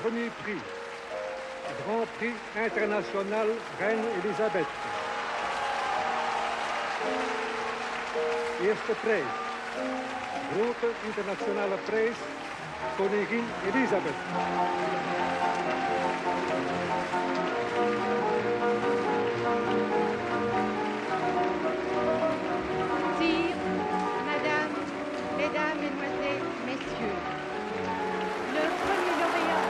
premier prix, Grand Prix international Reine Elisabeth. Eerste prijs, grote internationale prijs, Koningin Elisabeth. Sire, Madame, Mesdames, Mesdemoiselles, Messieurs, le premier lauréat.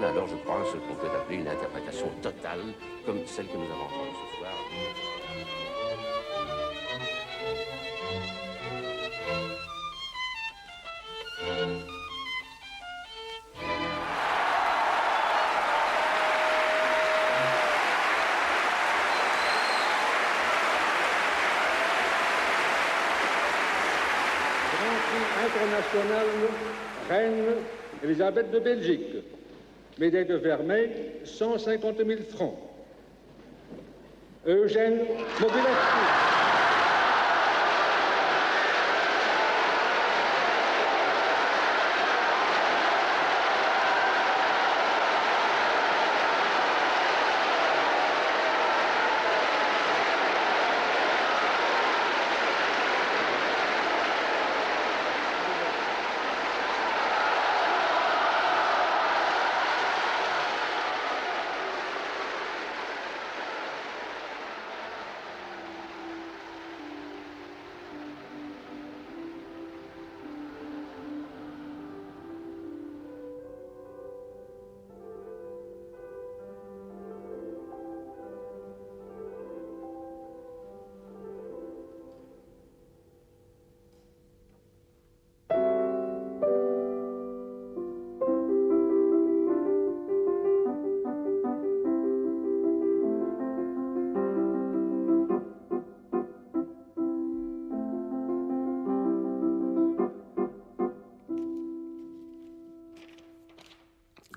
Alors je crois ce qu'on peut appeler une interprétation totale, comme celle que nous avons entendue ce soir. Grand Prix international Reine Elisabeth de Belgique. Médaille de vermeil, 150 000 francs. Eugène Mobilewski.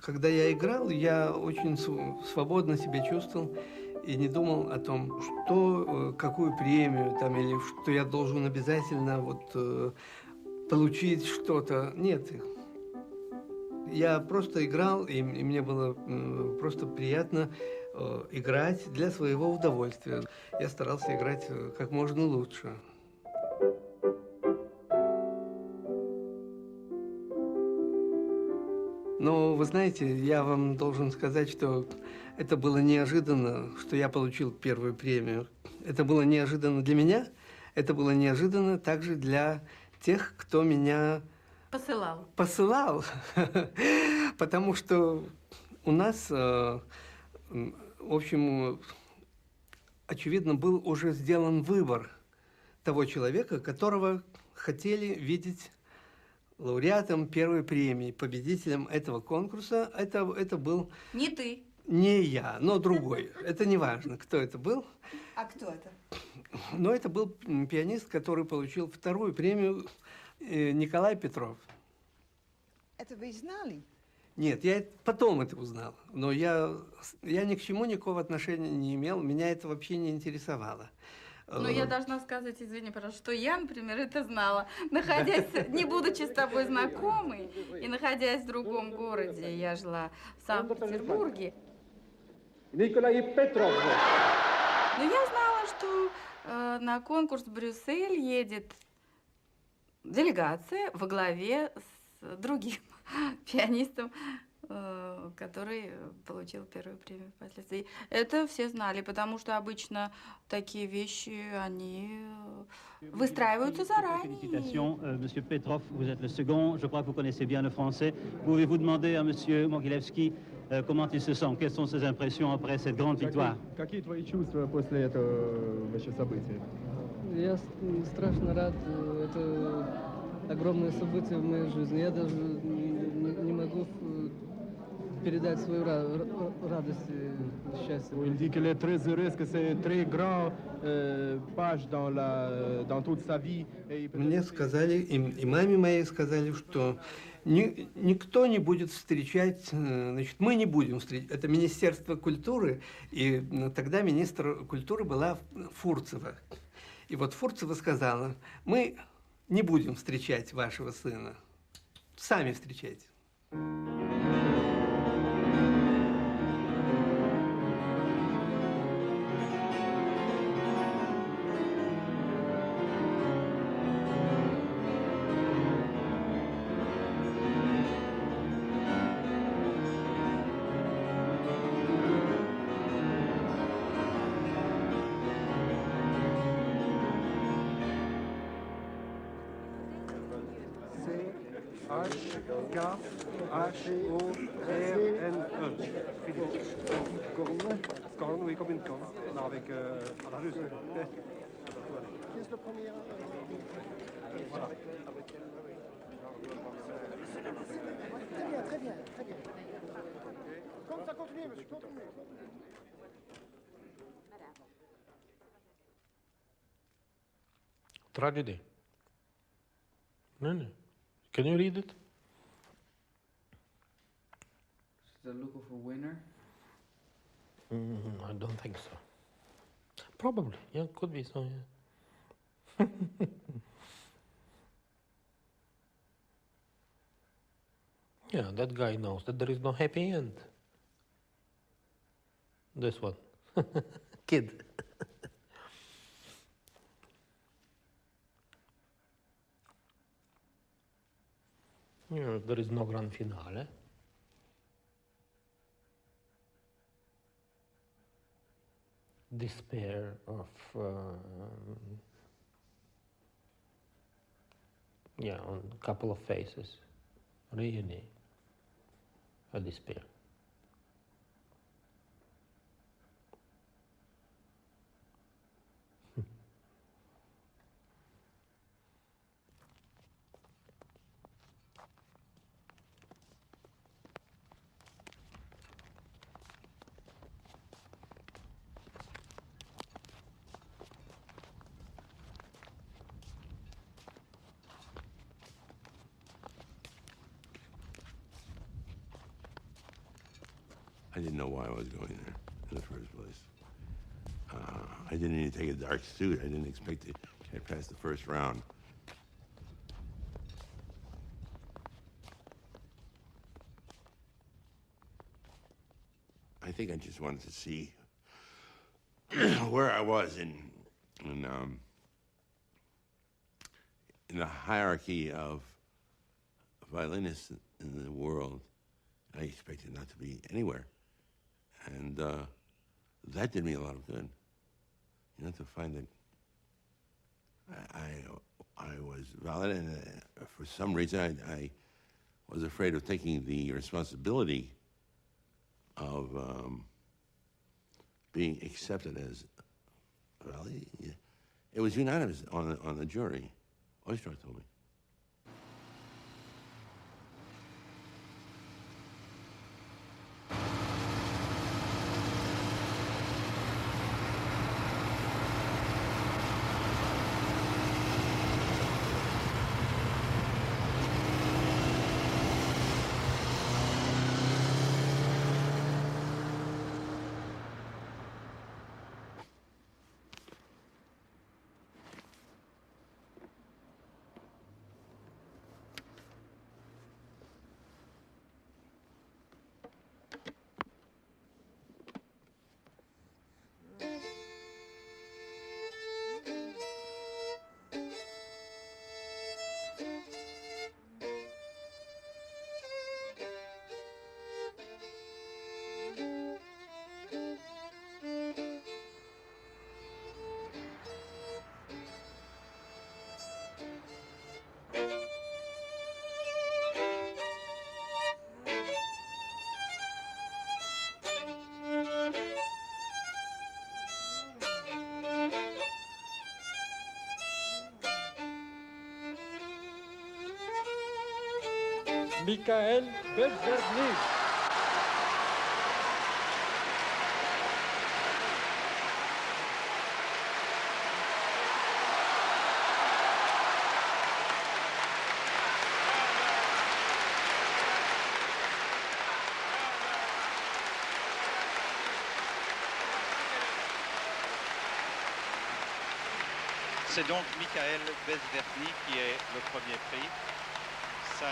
Когда я играл, я очень свободно себя чувствовал и не думал о том, что, какую премию там, или что я должен обязательно получить что-то. Нет. Я просто играл, и мне было просто приятно играть для своего удовольствия. Я старался играть как можно лучше. Но вы знаете, я вам должен сказать, что это было неожиданно, что я получил первую премию. Это было неожиданно для меня, это было неожиданно также для тех, кто меня посылал. Потому что у нас, в общем, очевидно, был уже сделан выбор того человека, которого хотели видеть лауреатом первой премии, победителем этого конкурса. Это был... Не ты. Не я, но другой. Это не важно, кто это был. А кто это? Но это был пианист, который получил вторую премию, Николай Петров. Это вы знали? Нет, я потом это узнал. Но я ни к чему никакого отношения не имел. Меня это вообще не интересовало. Ну, я должна сказать, извини, пожалуйста, что я, например, это знала. Находясь, не будучи с тобой знакомой, и находясь в другом городе, я жила в Санкт-Петербурге. Николай Петров. Но я знала, что на конкурс в Брюссель едет делегация во главе с другим пианистом, который получил первую премию впоследствии. Это все знали, потому что обычно такие вещи, они выстраиваются заранее. Félicitations, Monsieur Petrov, vous êtes le second. Je crois que vous connaissez bien le français. Pouvez-vous demander à Monsieur Mogilevski comment il se sent? Quelles sont ses impressions après cette grande victoire? Какие твои чувства после этого вообще события? Я страшно рад. Это огромное событие в моей жизни. Я даже не могу передать свою радость и счастье. Il dit qu'il est très heureux, que c'est très grand page dans toute sa vie. Мне сказали, и маме моей сказали, что никто не будет встречать, значит, мы не будем встречать. Это Министерство культуры, и тогда министр культуры была Фурцева. И вот Фурцева сказала, мы не будем встречать вашего сына, сами встречайте. H-O-R-N-E. Corne, oui, comme une corne. Non, avec à la russe. Qui est le premier? Voilà. Très bien, très bien. Comme ça, continuez, monsieur, continuez. Tragedy. No. Can you read it? They're looking for winner? I don't think so. Probably, yeah, could be so, yeah. Yeah, that guy knows that there is no happy end. This one. Kid. Yeah, there is no grand finale. Despair of on a couple of faces, really a despair. I didn't know why I was going there in the first place. I didn't even take a dark suit. I didn't expect to get past the first round. I think I just wanted to see where I was in the hierarchy of violinists in the world. I expected not to be anywhere. And that did me a lot of good. You know, to find that I was valid, and for some reason I was afraid of taking the responsibility of being accepted as valid. It was unanimous on the jury. Oistrakh told me. Michael Belzernik. C'est donc Michael Belzernik qui est le premier prix. Ça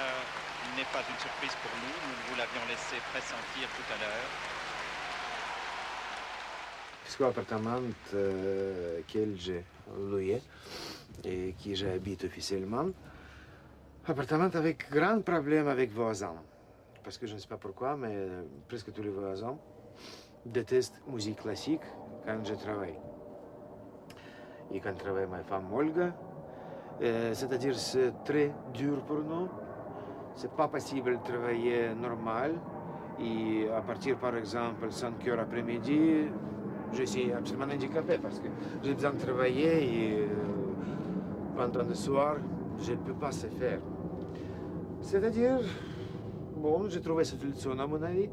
n'est pas une surprise pour nous, nous vous l'avions laissé pressentir tout à l'heure. C'est un appartement que j'ai loué et qui j'habite officiellement. Appartement avec grand problème avec voisins. Parce que je ne sais pas pourquoi, mais presque tous les voisins détestent la musique classique quand je travaille. Et quand travaille ma femme Olga, c'est-à-dire c'est très dur pour nous. C'est pas possible de travailler normal. Et à partir, par exemple, 5 heures après-midi, je suis absolument handicapé parce que j'ai besoin de travailler et pendant le soir, je ne peux pas se faire. C'est-à-dire, bon, j'ai trouvé cette solution à mon avis.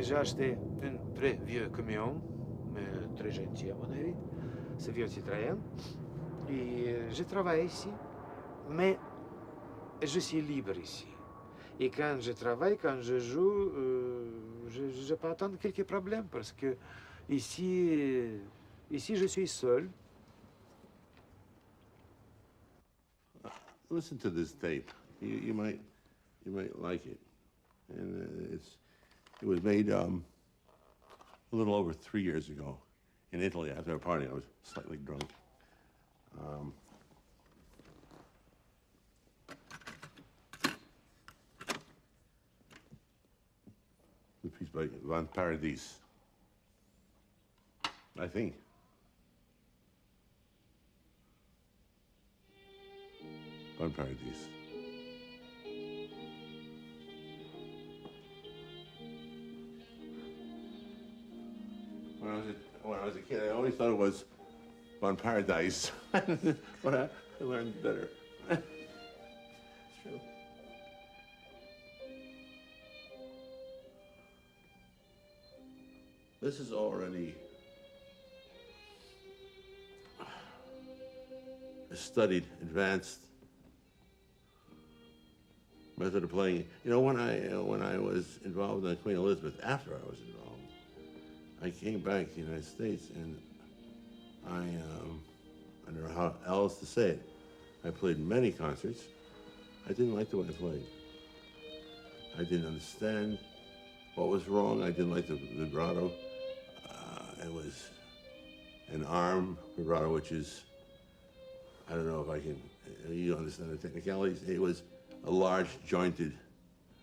J'ai acheté un très vieux camion, mais très gentil à mon avis. C'est vieux Citroën. Et je travaille ici, mais je suis libre ici. Et quand je travaille, quand je joue, je n'ai pas attendre quelques problèmes parce que ici je suis seul. Listen to this tape. You might like it. And it was made a little over 3 years ago in Italy after a party. I was slightly drunk. The piece by Van Paradis, I think. Van Paradis. When I was a kid, I always thought it was Van Paradise, but I learned better. It's true. This is already a studied, advanced method of playing. You know, when I was involved in Queen Elizabeth, after I was involved, I came back to the United States, and I don't know how else to say it. I played many concerts. I didn't like the way I played. I didn't understand what was wrong. I didn't like the vibrato. It was an arm vibrato, which is, I don't know if I can, you understand the technicalities. It was a large jointed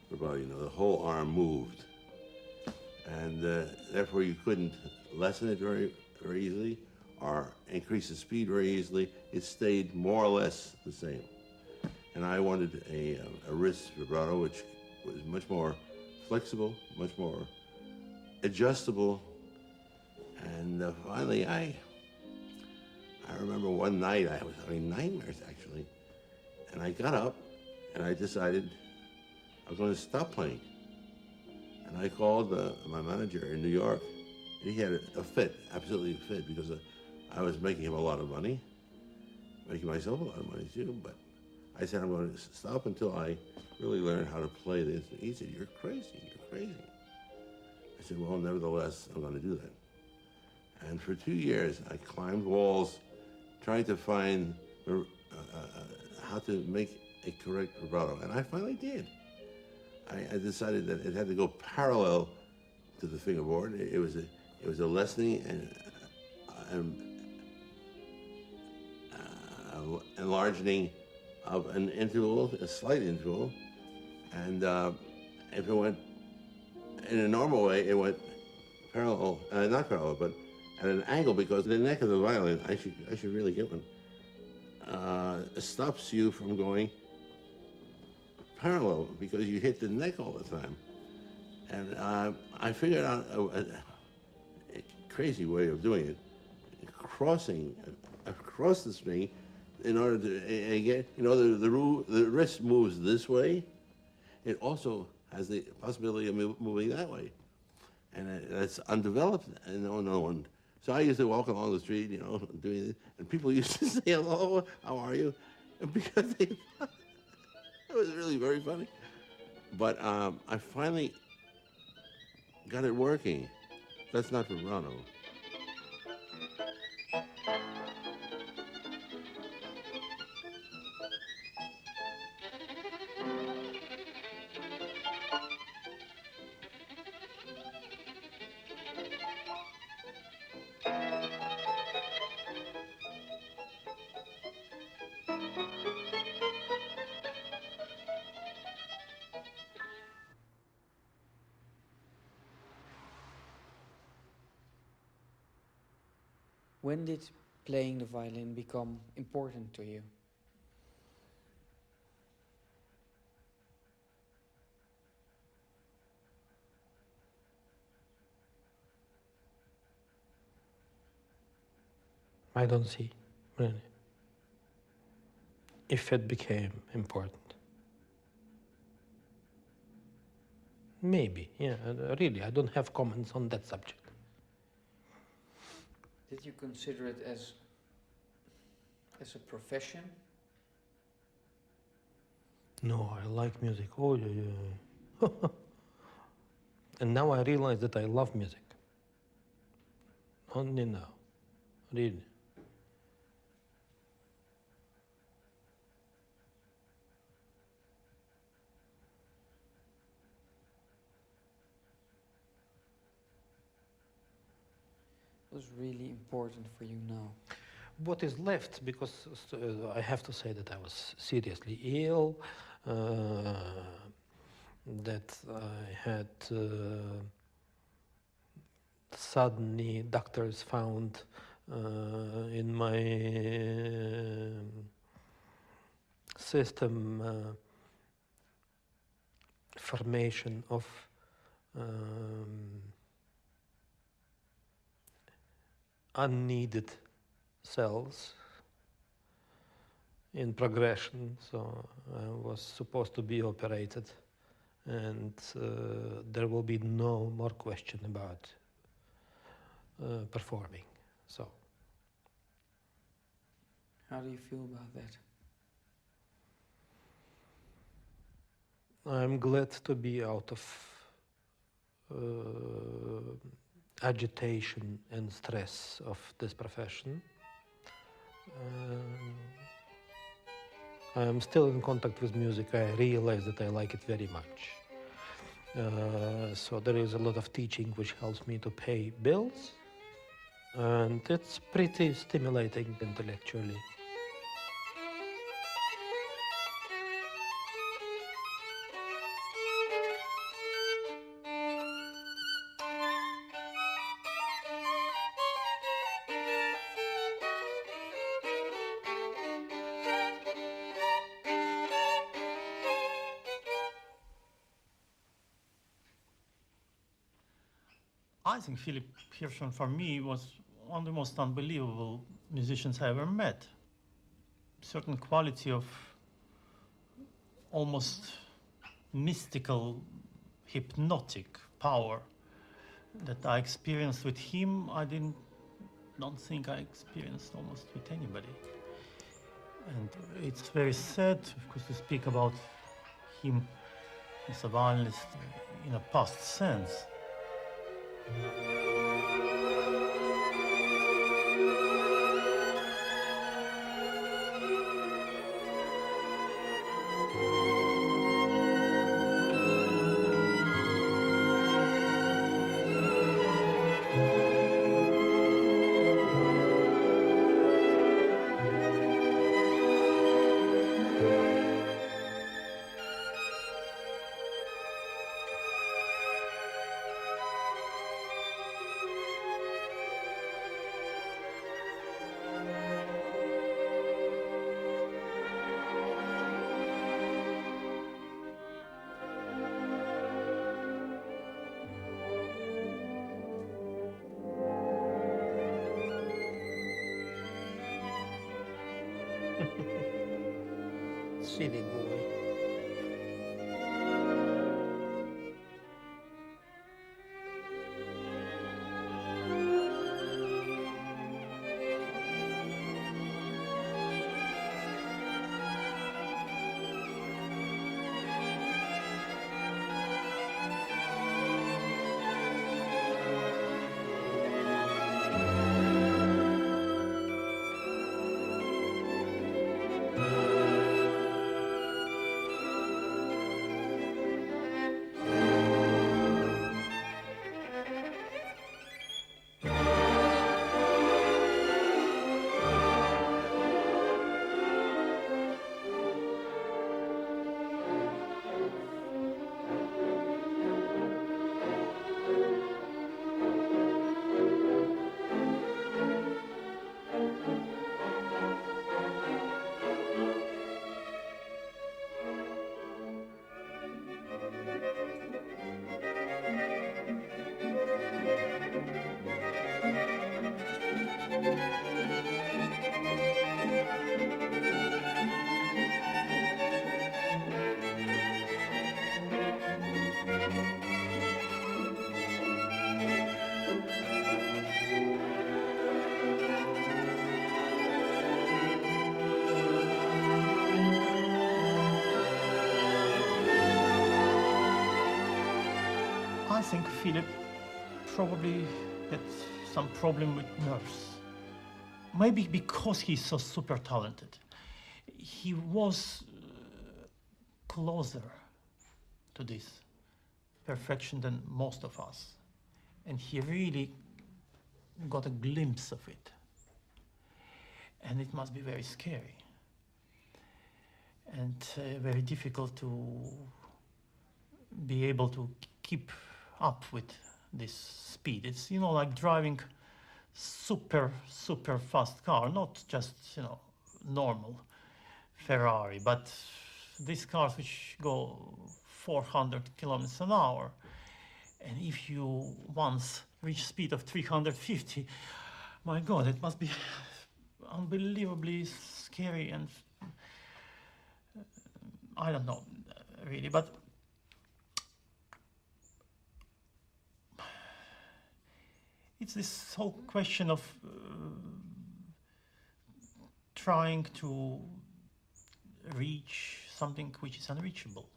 vibrato, you know, the whole arm moved. And therefore you couldn't lessen it very, very easily or increase the speed very easily. It stayed more or less the same. And I wanted a wrist vibrato, which was much more flexible, much more adjustable. And finally, I remember one night I was having nightmares, actually. And I got up and I decided I was going to stop playing. And I called my manager in New York. He had a fit, absolutely a fit, because I was making him a lot of money, making myself a lot of money too. But I said, I'm going to stop until I really learn how to play the instrument. He said, you're crazy, you're crazy. I said, well, nevertheless, I'm going to do that. And for 2 years, I climbed walls trying to find how to make a correct vibrato. And I finally did. I decided that it had to go parallel to the fingerboard. It was a lessening and enlarging of an interval, a slight interval. And if it went in a normal way, it went parallel, not parallel, but at an angle, because the neck of the violin, I should really get one, stops you from going parallel because you hit the neck all the time. And I figured out a crazy way of doing it, crossing across the string in order to get, you know, the wrist moves this way, it also has the possibility of moving that way. And that's undeveloped, and no one. So I used to walk along the street, doing this, and people used to say, "Hello, how are you?" And because they thought it was really very funny. But I finally got it working. That's not vibrato. When did playing the violin become important to you? I don't see, really, if it became important. Maybe, yeah, really, I don't have comments on that subject. Did you consider it as a profession? No, I like music. Oh, yeah. And now I realize that I love music. Only now, really. What's really important for you now? What is left, because I have to say that I was seriously ill, that I had suddenly doctors found in my system formation of unneeded cells in progression, so I was supposed to be operated, and there will be no more question about performing. So, how do you feel about that? I'm glad to be out of agitation and stress of this profession. I'm still in contact with music. I realize that I like it very much. So there is a lot of teaching which helps me to pay bills, and it's pretty stimulating intellectually. I think Philip Hirschman, for me, was one of the most unbelievable musicians I ever met. Certain quality of almost mystical, hypnotic power that I experienced with him, I don't think I experienced almost with anybody. And it's very sad, of course, to speak about him as a violinist in a past sense. Silly boy. I think Philip probably had some problem with nerves. Maybe because he's so super talented. He was closer to this perfection than most of us. And he really got a glimpse of it. And it must be very scary. And very difficult to be able to keep up with this speed. It's, you know, like driving super fast car, not just, you know, normal Ferrari, but these cars which go 400 kilometers an hour. And if you once reach speed of 350, my God, it must be unbelievably scary and I don't know really, but it's this whole question of trying to reach something which is unreachable.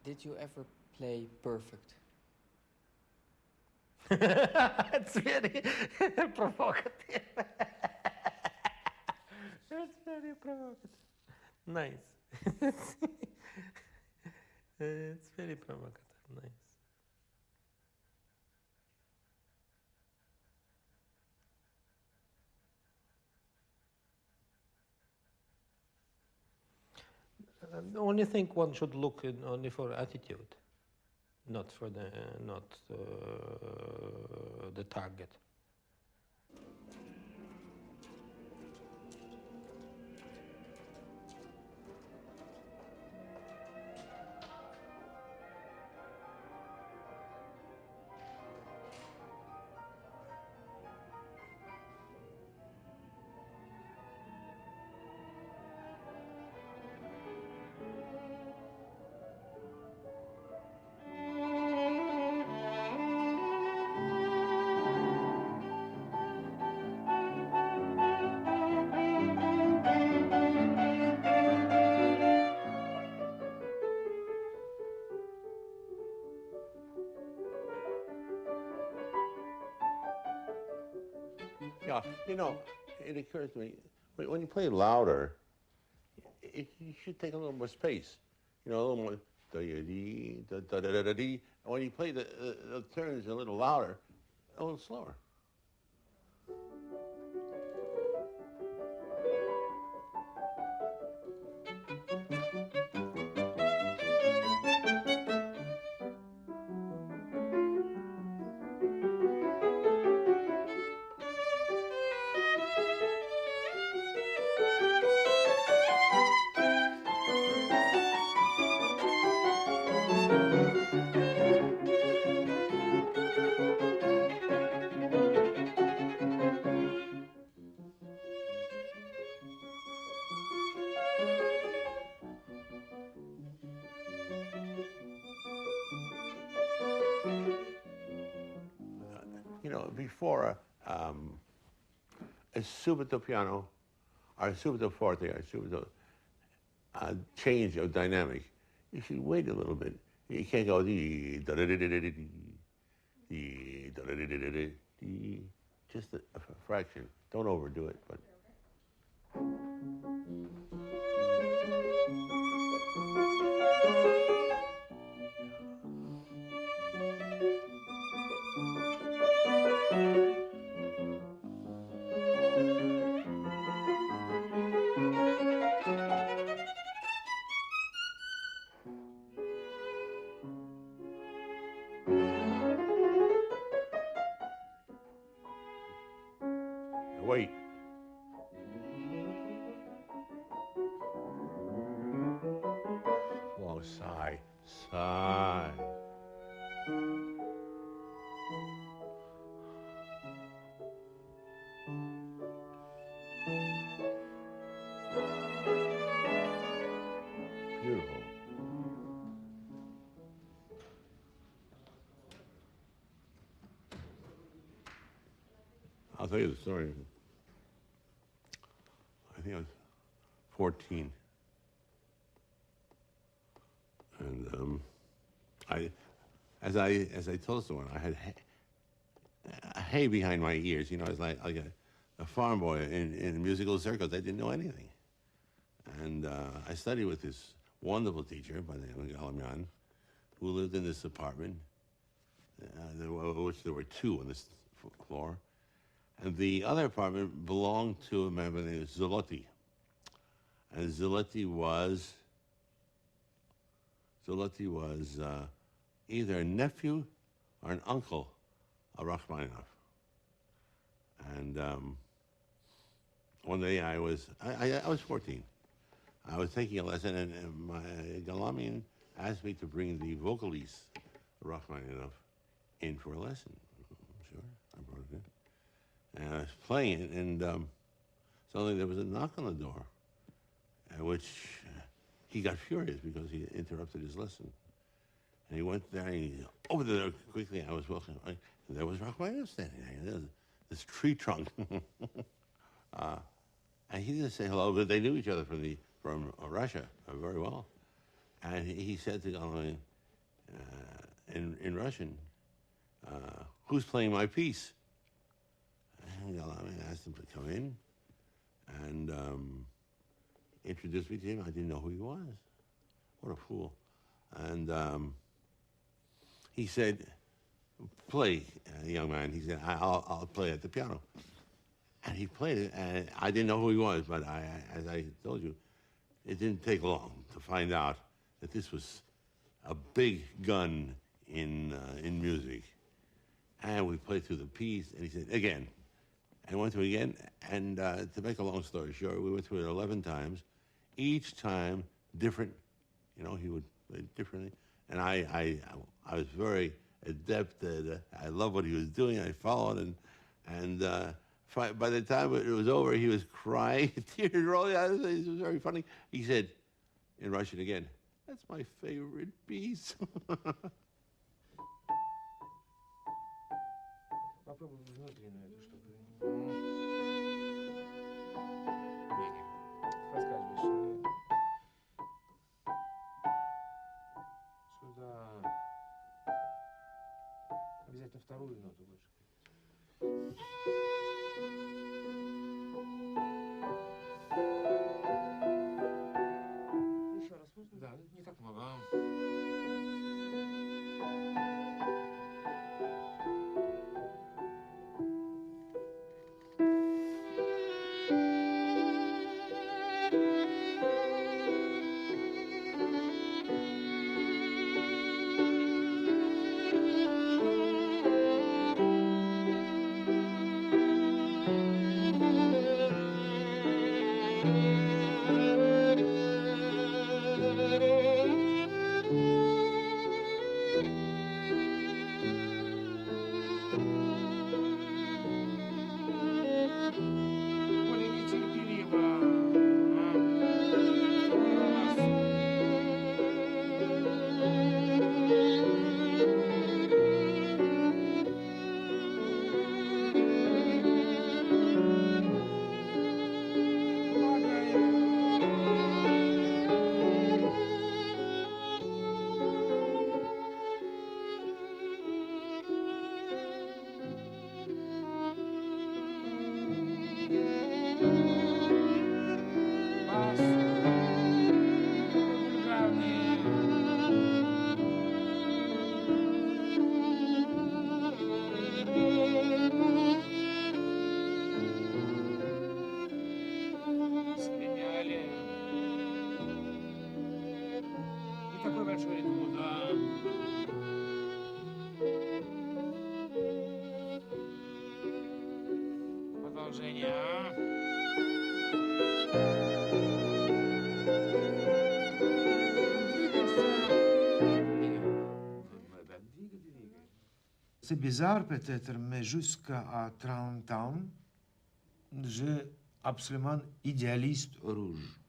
Did you ever play perfect? It's very provocative. It's very provocative. Nice. It's very provocative. Nice. I only think one should look only for attitude, not for the the target. Yeah, you know, it occurs to me, when you play louder, you should take a little more space. You know, a little more da-da-dee, da-da-da-da-dee. And when you play the turns a little louder, a little slower. You know, before a subito piano, or a subito forte, or a subito change of dynamic, you should wait a little bit. You can't go dee da da da da da da dee da da da da da dee. Just a fraction. Don't overdo it, but. Wait. Long sigh. Sigh. Beautiful. I'll tell you the story. think I was 14. And as I told someone, I had hay behind my ears. You know, I was like a farm boy in musical circles. I didn't know anything. And I studied with this wonderful teacher by the name of Galamian, who lived in this apartment, which there were two on this floor. And the other apartment belonged to a man by the name of Zolotti. And Zolotti was either a nephew or an uncle of Rachmaninoff. And one day I was 14. I was taking a lesson, and Galamian asked me to bring the vocalist of Rachmaninoff in for a lesson. Sure, I brought it in. And I was playing it, and suddenly there was a knock on the door, at which he got furious because he interrupted his lesson. And he went there, and he opened the door quickly, and I was walking, and there was Rachmaninoff standing there. There was this tree trunk. And he didn't say hello, but they knew each other from Russia very well. And he said to Galamian in Russian, "Who's playing my piece?" And Galamian asked him to come in and introduced me to him. I didn't know who he was. What a fool. And he said, "Play, young man." He said, I'll play at the piano. And he played it, and I didn't know who he was, but as I told you, it didn't take long to find out that this was a big gun in music. And we played through the piece, and he said, "Again." And went through it again, and to make a long story short, we went through it 11 times, each time different. You know, he would play differently. And I was very adept at I loved what he was doing. I followed, and by the time it was over, he was crying, tears rolling out of his face. It was very funny. He said, in Russian again, "That's my favorite piece." Обязательно вторую ноту больше. Еще раз можно? Да, не так много. C'est bizarre peut-être, mais jusqu'à 30 ans, j'ai absolument idéaliste rouge.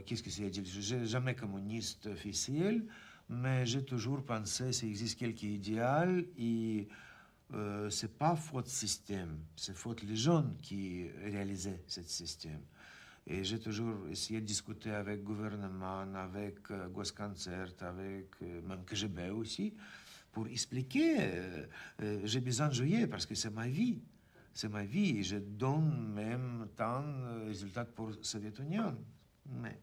Qu'est-ce que c'est idéaliste? Je n'ai jamais communiste officiel, mais j'ai toujours pensé qu'il existe quelques idéaux et c'est pas faute système, c'est faute les jeunes qui réalisaient ce système. Et j'ai toujours essayé de discuter avec le gouvernement, avec Goskoncert, avec même KGB aussi, pour expliquer. J'ai besoin de jouer parce que c'est ma vie. C'est ma vie et je donne même tant de résultats pour la Soviet-Union. Mais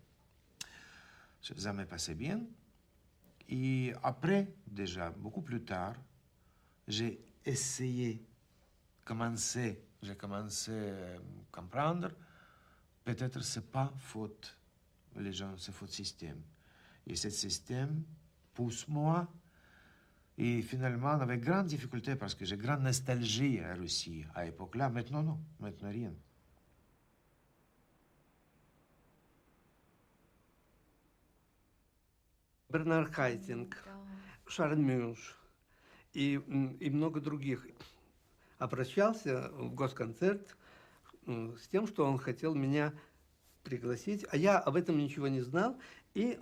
ça ne m'est passé bien. Et après, déjà, beaucoup plus tard, j'ai essayé, j'ai commencé à comprendre, peut-être c'est pas faute, les gens, c'est faute système. Et ce système pousse moi, et finalement, avec grande difficulté, parce que j'ai grande nostalgie à Russie à l'époque-là, maintenant non, maintenant rien. Бернард Хайтинг, Шарль Мюнш и много других обращался в Госконцерт с тем, что он хотел меня пригласить, а я об этом ничего не знал, и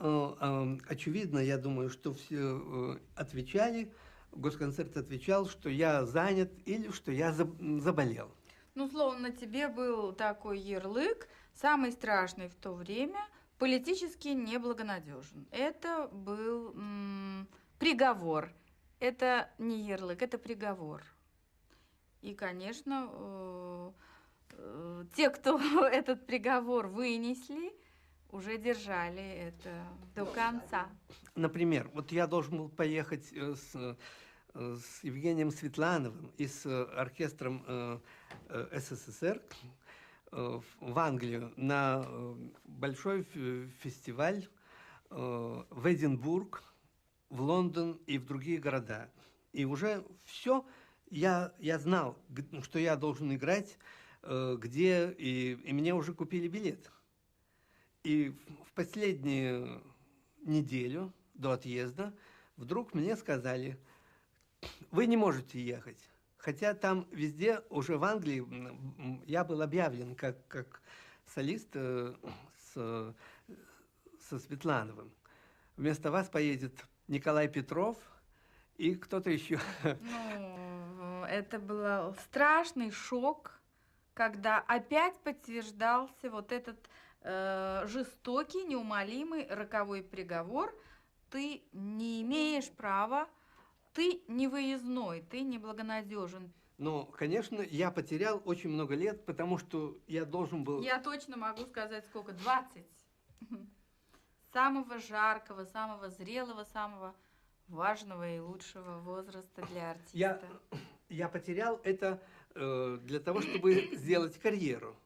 очевидно, я думаю, что все отвечали, Госконцерт отвечал, что я занят или что я заболел. Ну, словно тебе был такой ярлык, самый страшный в то время, политически неблагонадежен. Это был приговор. Это не ярлык, это приговор. И, конечно, те, кто этот приговор вынесли, уже держали это до конца. Например, вот я должен был поехать с Евгением Светлановым и с оркестром СССР в Англию на большой фестиваль в Эдинбург, в Лондон и в другие города. И уже все я знал, что я должен играть, где, и мне уже купили билет. И в последнюю неделю до отъезда вдруг мне сказали: вы не можете ехать. Хотя там везде, уже в Англии, я был объявлен как солист со Светлановым. Вместо вас поедет Николай Петров и кто-то еще. Ну, это был страшный шок, когда опять подтверждался вот этот жестокий, неумолимый роковой приговор. Ты не имеешь права, ты не выездной, ты неблагонадежен. Но, конечно, я потерял очень много лет, потому что я должен был... Я точно могу сказать, сколько? 20. Самого жаркого, самого зрелого, самого важного и лучшего возраста для артиста. Я потерял это для того, чтобы сделать карьеру.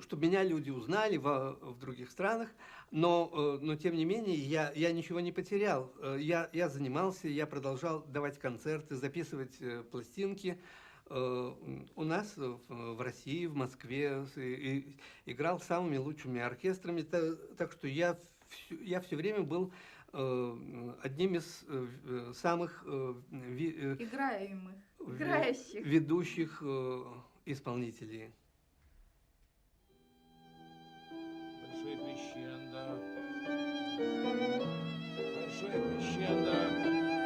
Чтобы меня люди узнали в других странах, но тем не менее я ничего не потерял. Я занимался, я продолжал давать концерты, записывать пластинки. У нас в России, в Москве, играл с самыми лучшими оркестрами, так что я все время был одним из самых играющих, ведущих исполнителей. Большое крещендо. Большое крещендо.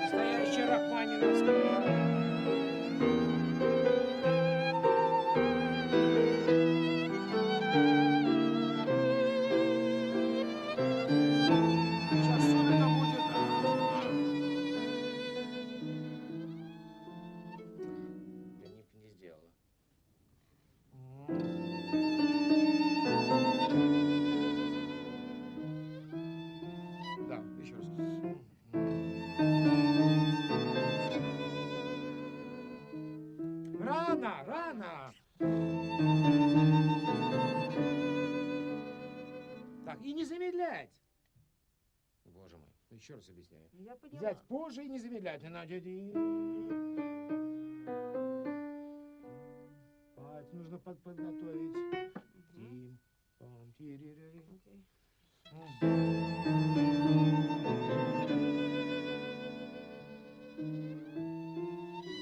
Настоящая рахманиновская. Сейчас соль-то будет. Да не сделала. Да, еще раз. Рано! Так, и не замедлять. Боже мой, еще раз объясняю. Я поняла. Взять позже и не замедлять. Не надо. А, это нужно подготовить.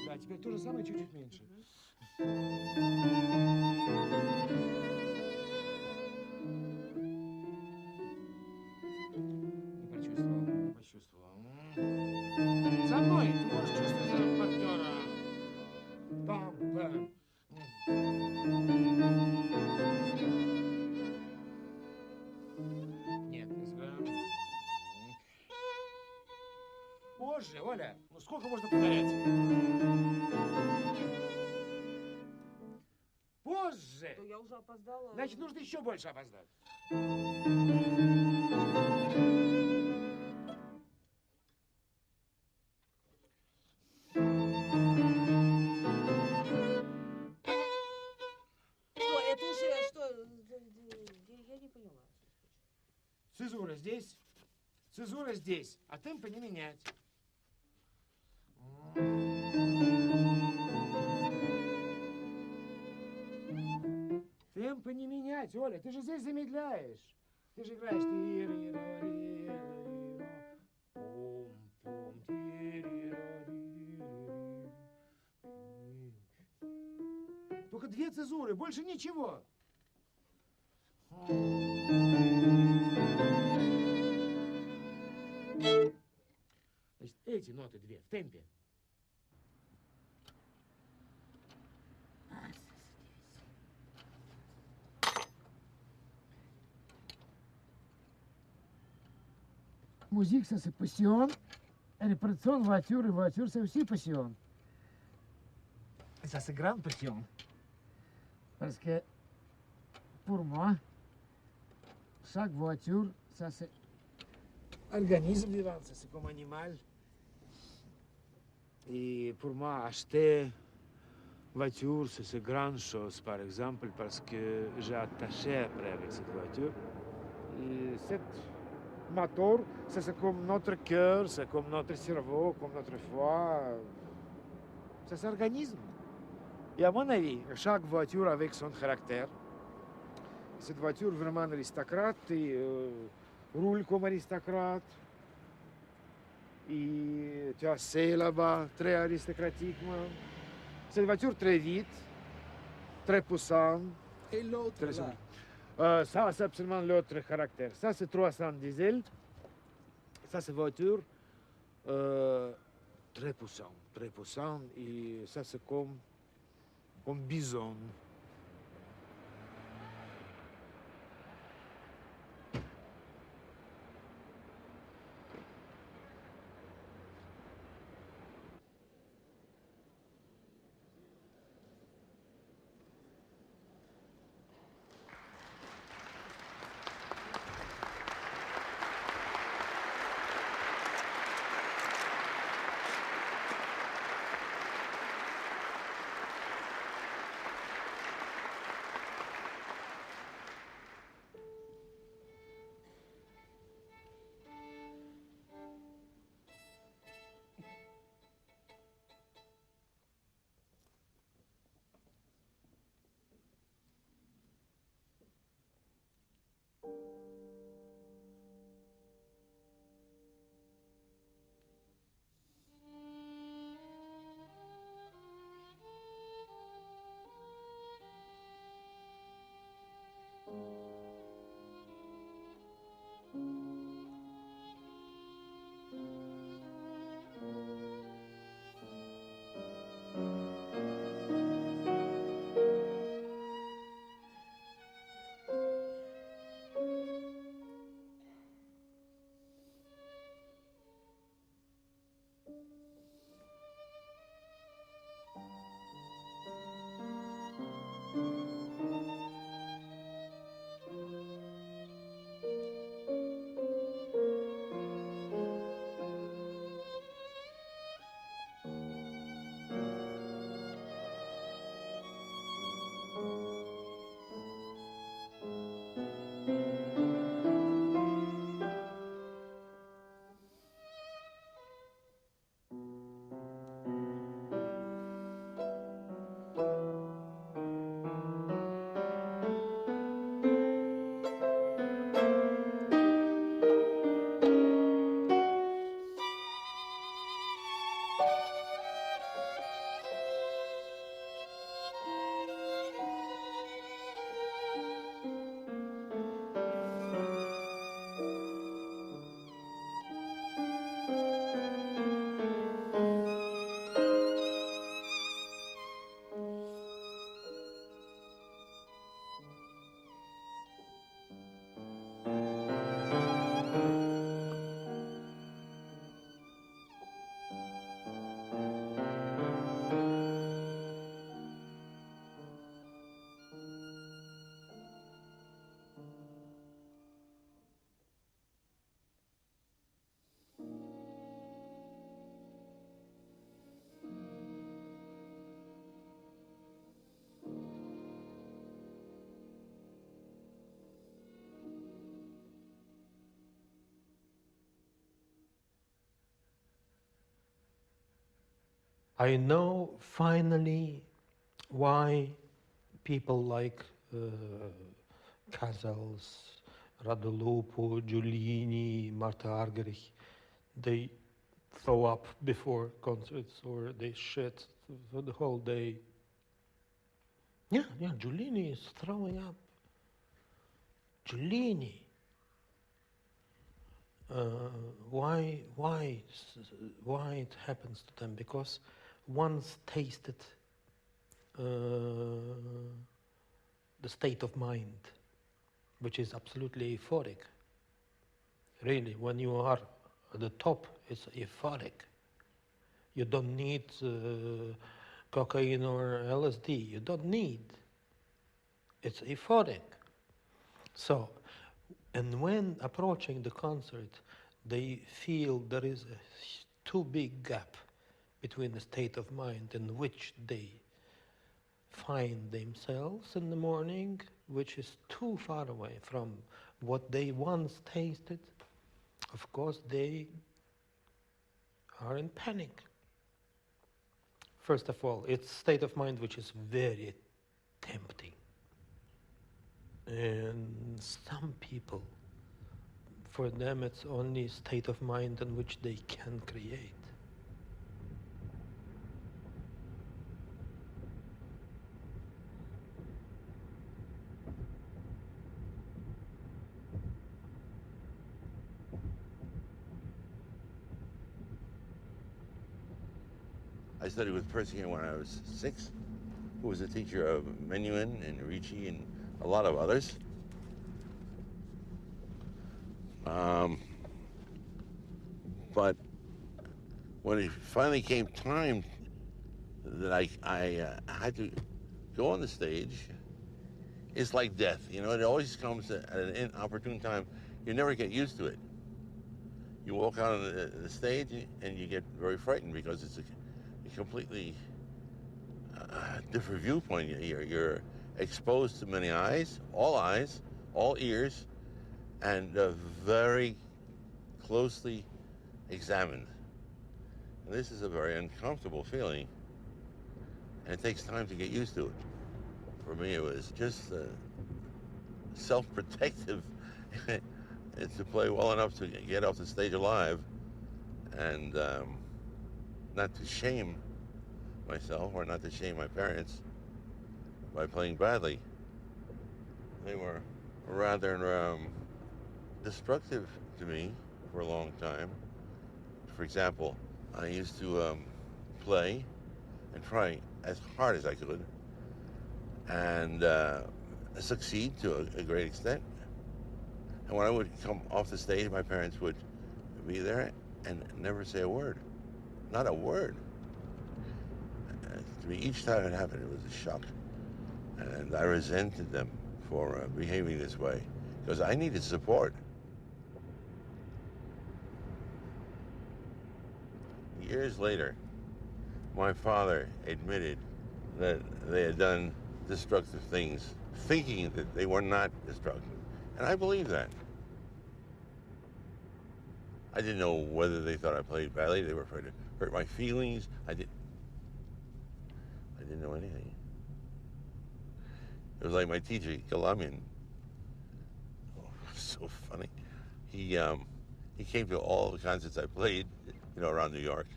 Да, теперь то же самое, чуть-чуть меньше. Не почувствовал. За мной, ты можешь чувствовать партнера. Оля, ну сколько можно повторять? Позже. То я уже опоздала. Значит, нужно еще больше опоздать. Что, это уже что? Я не поняла. Цезура здесь, цезура здесь, а темпа не менять. Темпа не менять, Оля, ты же здесь замедляешь. Ты же играешь. Только две цезуры, больше ничего. Значит, эти ноты две в темпе. Musique, ça c'est passion. Répétition, voiture, et voiture, c'est aussi passion. Ça c'est grande passion. Parce que, pour moi, chaque voiture, ça c'est organisme vivant, ça c'est comme animal. Et pour moi, acheter voiture, c'est grande chose, par exemple, parce que j'ai attaché après avec cette voiture. Et cette moteur, ça c'est comme notre cœur, c'est comme notre cerveau, comme notre foie. Ça c'est organisme. Et à mon avis, chaque voiture avec son caractère. Cette voiture vraiment aristocrate et roule comme aristocrate. Et tu as C là-bas, très aristocratiquement. C'est une voiture très vite, très puissante. Et l'autre là? Ça, c'est absolument l'autre caractère. Ça, c'est 300 diesel. Ça, c'est voiture très puissante. Et ça, c'est comme bison. I know finally why people like Casals, Radulupu, Giulini, Marta Argerich, they throw up before concerts or they shit for the whole day. Yeah, Giulini is throwing up. Giulini. Why it happens to them? Because once tasted the state of mind, which is absolutely euphoric. Really, when you are at the top, it's euphoric. You don't need cocaine or LSD. You don't need. It's euphoric. So, and when approaching the concert, they feel there is a too big gap between the state of mind in which they find themselves in the morning, which is too far away from what they once tasted. Of course, they are in panic. First of all, it's state of mind which is very tempting. And some people, for them, it's only a state of mind in which they can create. I studied with Percy when I was 6, who was a teacher of Menuhin and Ricci and a lot of others. But when it finally came time that I had to go on the stage, it's like death. You know, it always comes at an inopportune time. You never get used to it. You walk out on the stage and you get very frightened because it's a completely different viewpoint. You're exposed to many eyes, all ears, and very closely examined. And this is a very uncomfortable feeling, and it takes time to get used to it. For me, it was just self-protective to play well enough to get off the stage alive and not to shame myself or not to shame my parents by playing badly. They were rather destructive to me for a long time. For example, I used to play and try as hard as I could and succeed to a great extent. And when I would come off the stage, my parents would be there and never say a word. Not a word. To me, each time it happened, it was a shock. And I resented them for behaving this way because I needed support. Years later, my father admitted that they had done destructive things, thinking that they were not destructive. And I believe that. I didn't know whether they thought I played badly. They were afraid to hurt my feelings. I didn't know anything. It was like my teacher, Galamian. Oh, so funny. He came to all the concerts I played, around New York.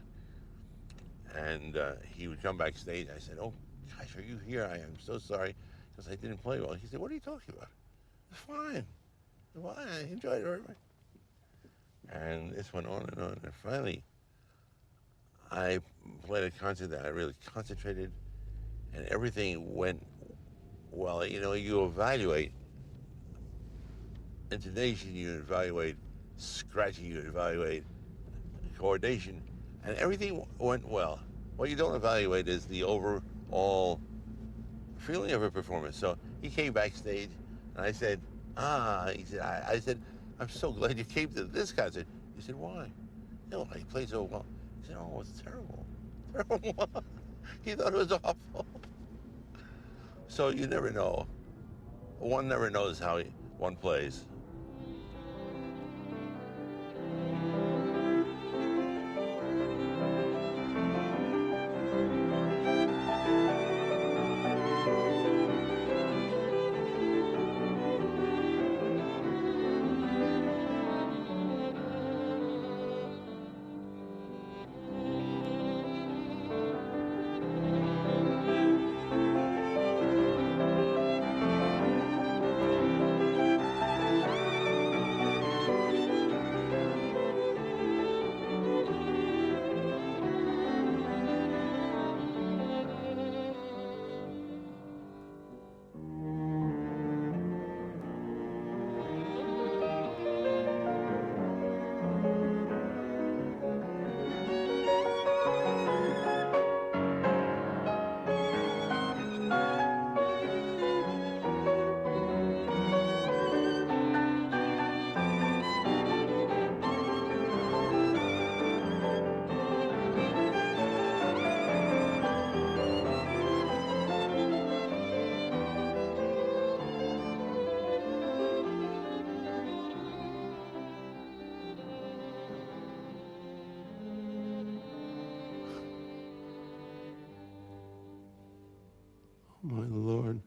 And he would come backstage. I said, "Oh, gosh, are you here? I am so sorry because I didn't play well." He said, "What are you talking about? It's fine. Well, I enjoyed it very much." And this went on. And finally, I played a concert that I really concentrated, and everything went well. You evaluate intonation, you evaluate scratching, you evaluate coordination, and everything went well. What you don't evaluate is the overall feeling of a performance. So he came backstage, and I said, he said, I said, "I'm so glad you came to this concert." He said, "Why?" "No, I played so well." He said, "Oh, it's terrible. Terrible." He thought it was awful. So you never know. One never knows how one plays. My Lord.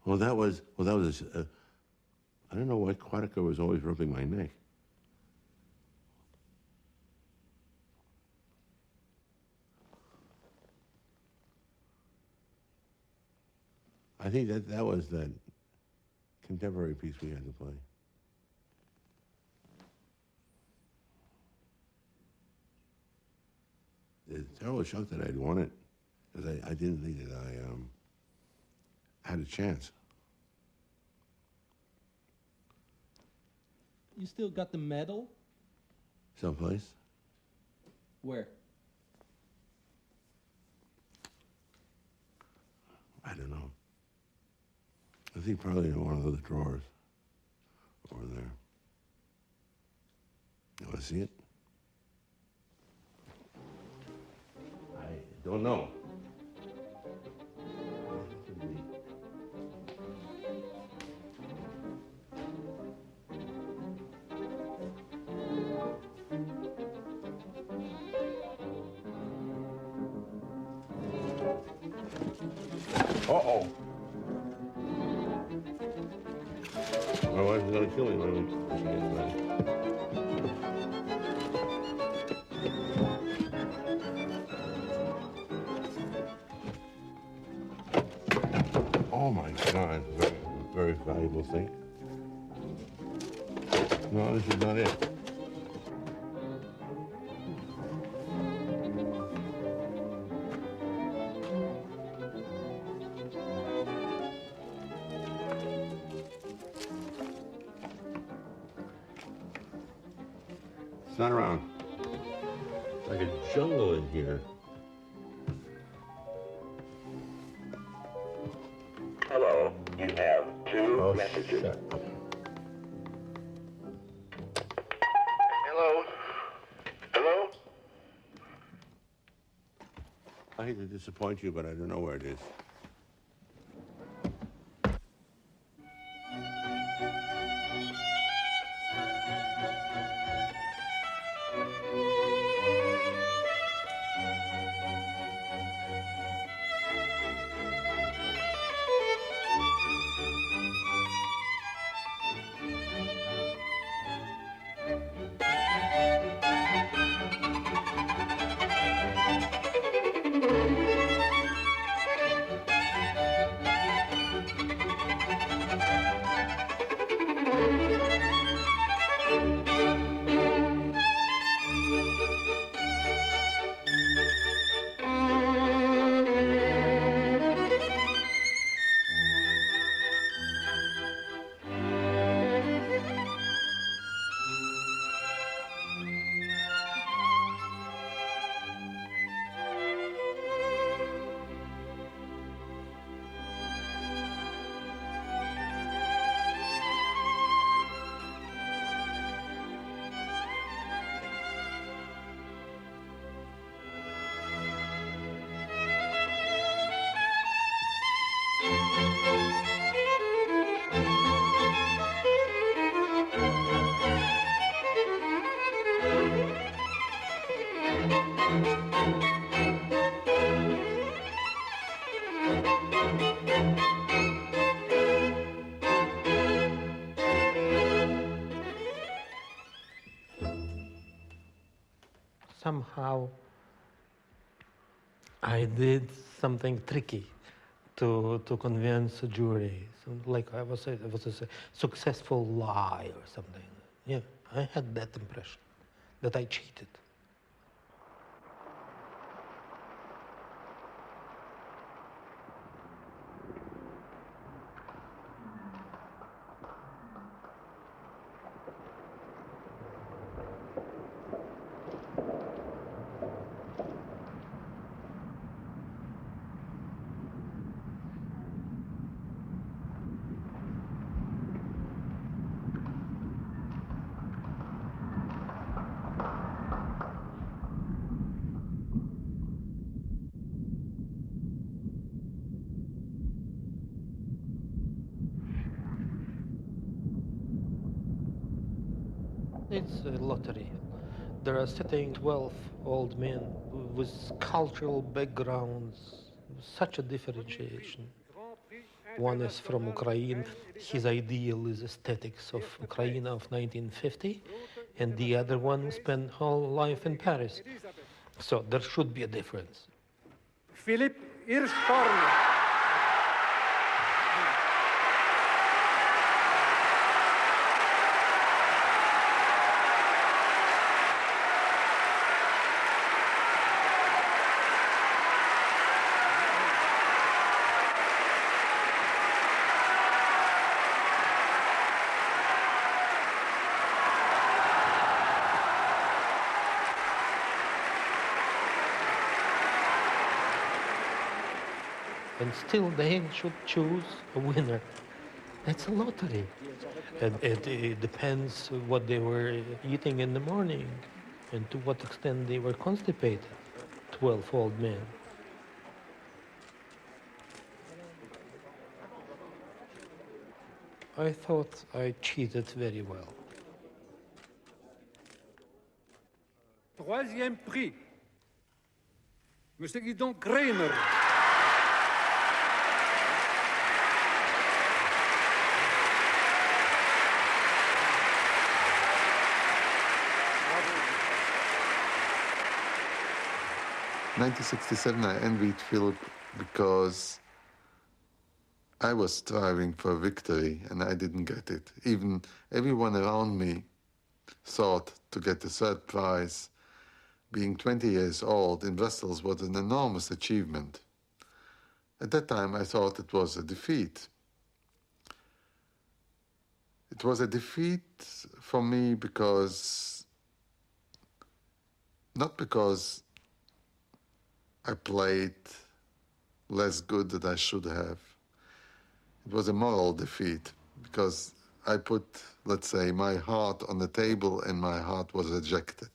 Well, that was I don't know why Quatico was always rubbing my neck. I think that was that contemporary piece we had to play. It's a terrible shock that I'd won it, because I didn't think that I had a chance. You still got the medal? Someplace? Where? I don't know. I think probably in one of those drawers over there. You want to see it? I don't know. Uh-oh. My wife is going to kill me when she gets back. Oh my God, very, very valuable thing. No, this is not it. It's not around. It's like a jungle in here. Hello, you have two messages. Shut up. Hello? Hello? I hate to disappoint you, but I don't know where it is. Somehow I did something tricky to convince a jury. So like it was a successful lie or something. Yeah, I had that impression that I cheated. It's a lottery. There are sitting 12 old men with cultural backgrounds, such a differentiation. One is from Ukraine. His ideal is aesthetics of Ukraine of 1950, and the other one spent whole life in Paris. So there should be a difference. Philippe Hirschhorn. And still they should choose a winner. That's a lottery. And it depends what they were eating in the morning and to what extent they were constipated, 12 old men. I thought I cheated very well. Troisième prix, Monsieur Guidon Kramer. In 1967, I envied Philip because I was striving for victory and I didn't get it. Even everyone around me thought to get the third prize. Being 20 years old in Brussels was an enormous achievement. At that time, I thought it was a defeat. It was a defeat for me because, not because I played less good than I should have. It was a moral defeat because I put, let's say, my heart on the table and my heart was rejected.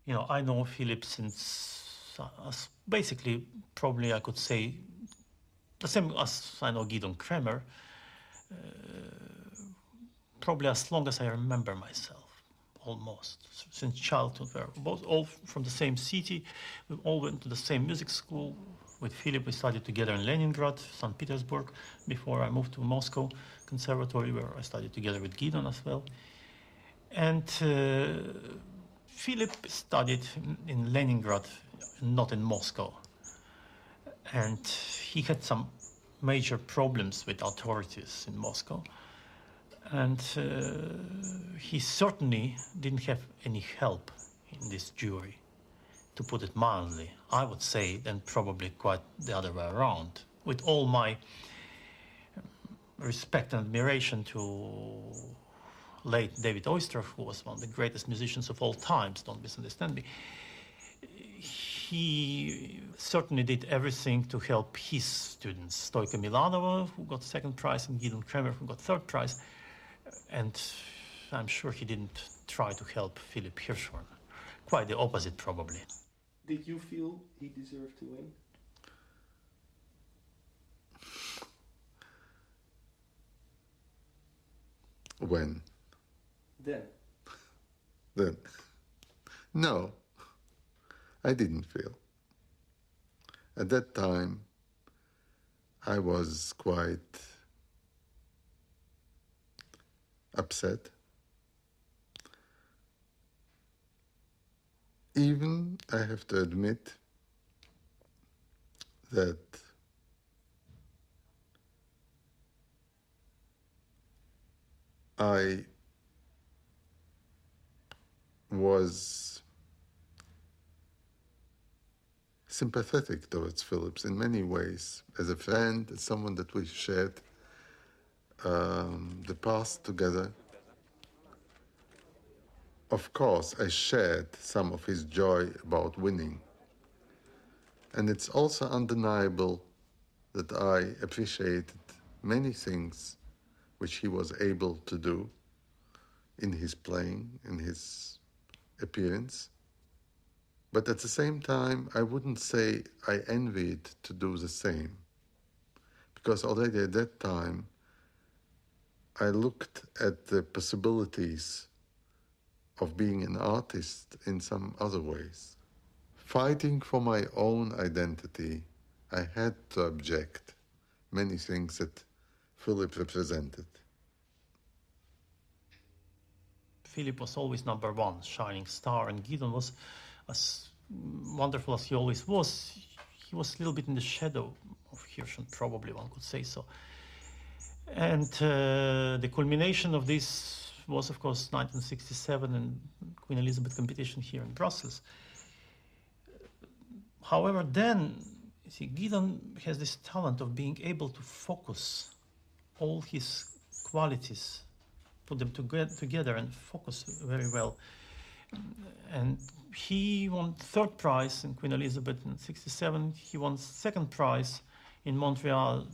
You know, I know Philip since basically, probably I could say, the same as I know Guidon Kremer, probably as long as I remember myself, almost. Since childhood, we were both all from the same city. We all went to the same music school. With Philip, we studied together in Leningrad, St. Petersburg, before I moved to Moscow Conservatory, where I studied together with Guidon as well. And Philip studied in Leningrad, not in Moscow. And he had some major problems with authorities in Moscow. And he certainly didn't have any help in this jury, to put it mildly. I would say then probably quite the other way around. With all my respect and admiration to late David Oistrakh, who was one of the greatest musicians of all times, don't misunderstand me, he certainly did everything to help his students. Stoika Milanova, who got second prize, and Guidon Kremer, who got third prize. And I'm sure he didn't try to help Philip Hirschhorn. Quite the opposite, probably. Did you feel he deserved to win? When? Then. Then. No, I didn't feel. At that time, I was quite upset. Even, I have to admit, that I was sympathetic towards Phillips in many ways, as a friend, as someone that we shared the past together. Of course, I shared some of his joy about winning. And it's also undeniable that I appreciated many things which he was able to do in his playing, in his appearance. But at the same time, I wouldn't say I envied to do the same. Because already at that time, I looked at the possibilities of being an artist in some other ways. Fighting for my own identity, I had to object many things that Philip represented. Philip was always number one, shining star, and Gideon was, as wonderful as he always was, he was a little bit in the shadow of Hirschman, probably one could say so. And the culmination of this was, of course, 1967 and Queen Elisabeth Competition here in Brussels. However, then, you see, Gideon has this talent of being able to focus all his qualities, put them together and focus very well. And he won third prize in Queen Elizabeth in 67. He won second prize in Montreal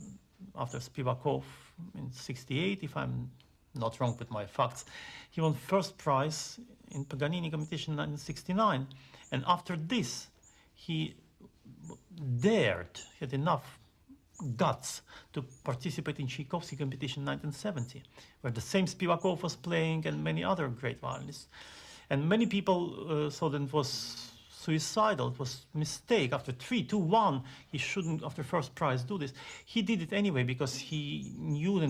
after Spivakov in 68, if I'm not wrong with my facts. He won first prize in Paganini competition in 1969. And after this, he dared, he had enough guts to participate in Tchaikovsky competition in 1970, where the same Spivakov was playing and many other great violinists. And many people thought that it was suicidal, it was a mistake. After 3-2-1, he shouldn't, after first prize, do this. He did it anyway because he knew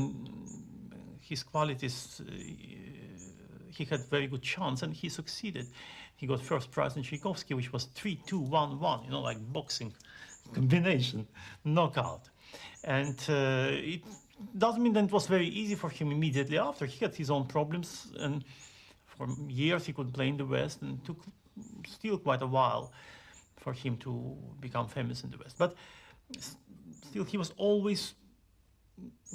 his qualities, he had very good chance, and he succeeded. He got first prize in Tchaikovsky, which was 3-2-1-1, you know, like boxing combination, knockout. And it doesn't mean that it was very easy for him immediately after. He had his own problems, and for years he could play in the West, and it took still quite a while for him to become famous in the West. But still, he was always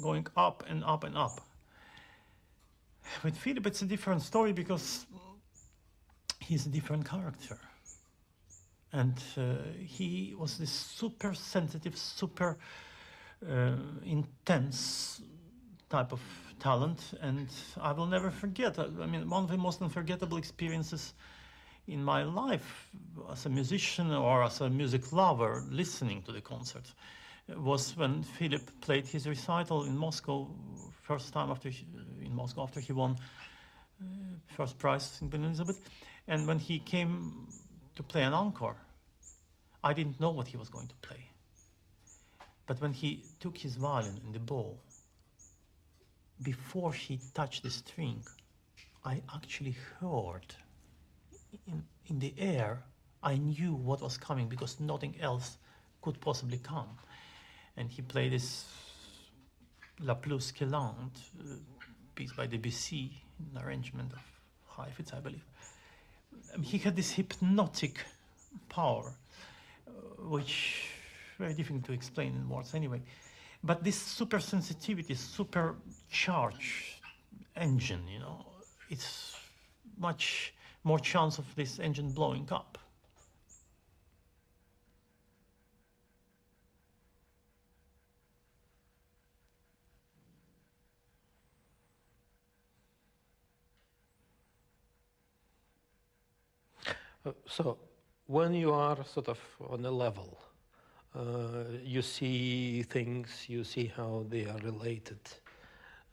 going up and up and up. With Philip, it's a different story because he's a different character. And he was this super sensitive, super intense type of talent, and I will never forget. I mean, one of the most unforgettable experiences in my life as a musician or as a music lover listening to the concert was when Philip played his recital in Moscow, first time in Moscow after he won first prize in Queen Elizabeth. And when he came to play an encore, I didn't know what he was going to play. But when he took his violin in the bow, before he touched the string, I actually heard in the air, I knew what was coming because nothing else could possibly come. And he played this La Plus Quelante piece by Debussy, an arrangement of Heifetz, I believe. He had this hypnotic power, which is very difficult to explain in words anyway. But this super sensitivity, super charged engine, you know, it's much more chance of this engine blowing up. So, when you are sort of on a level, you see things, you see how they are related,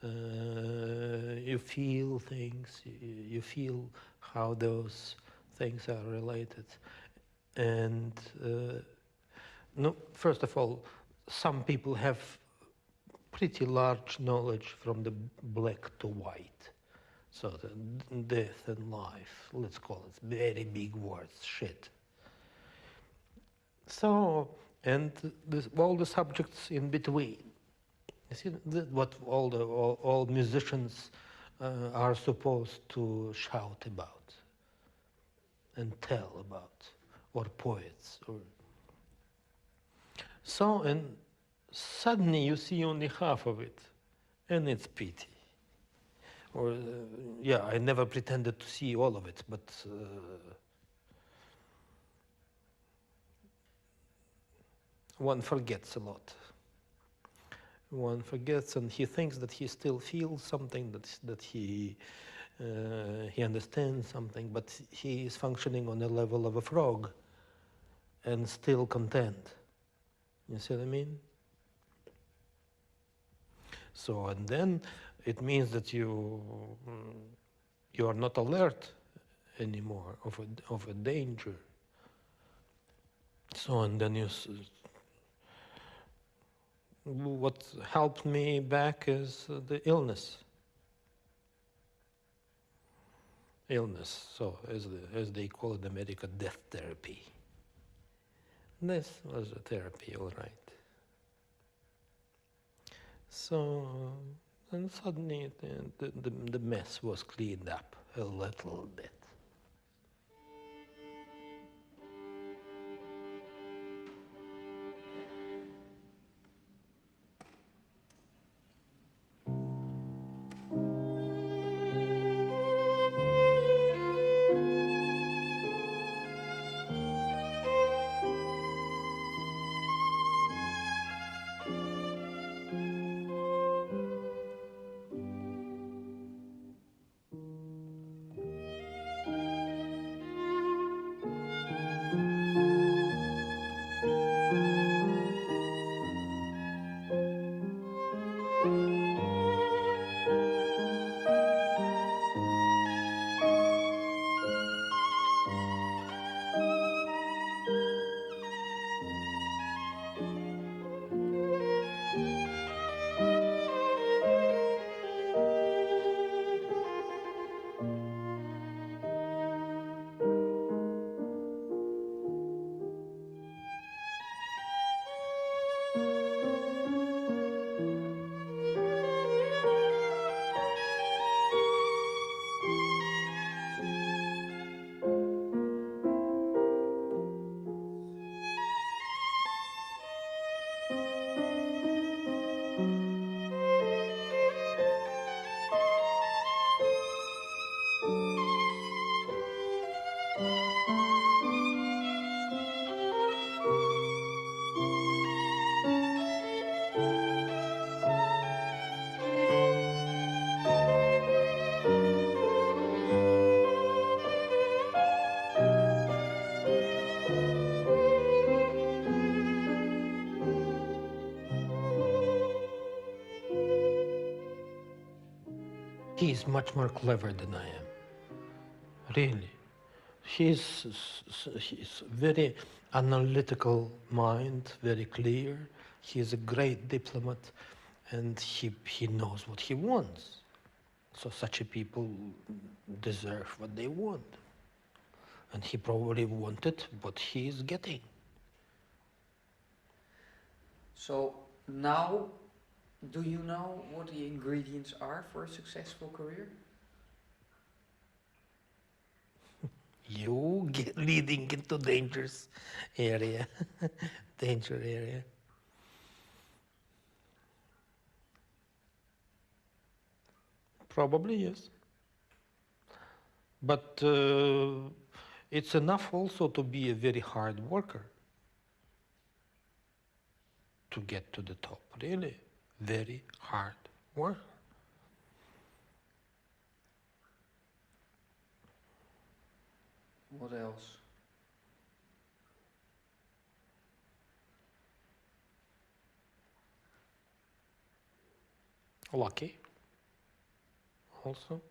you feel things, you feel how those things are related. And no, first of all, some people have pretty large knowledge from the black to white. So the death and life, let's call it very big words, shit. So, and all the subjects in between. You see what all musicians are supposed to shout about and tell about, or poets. So, and suddenly you see only half of it, and it's pity. Or, yeah, I never pretended to see all of it, but one forgets a lot. One forgets, and he thinks that he still feels something, that he understands something, but he is functioning on the level of a frog and still content. You see what I mean? So, and then it means that you are not alert anymore of a danger. So, and then what helped me back is the illness. So as they call it in America, death therapy. This was a therapy, all right. So, and suddenly the mess was cleaned up a little bit. He's much more clever than I am, really. He's very analytical mind, very clear. He's a great diplomat, and he knows what he wants. So such a people deserve what they want. And he probably wanted what he is getting. So now, do you know what the ingredients are for a successful career? You get leading into dangerous area, danger area. Probably yes. But it's enough also to be a very hard worker to get to the top, really. Very hard work. What else? Lucky, also.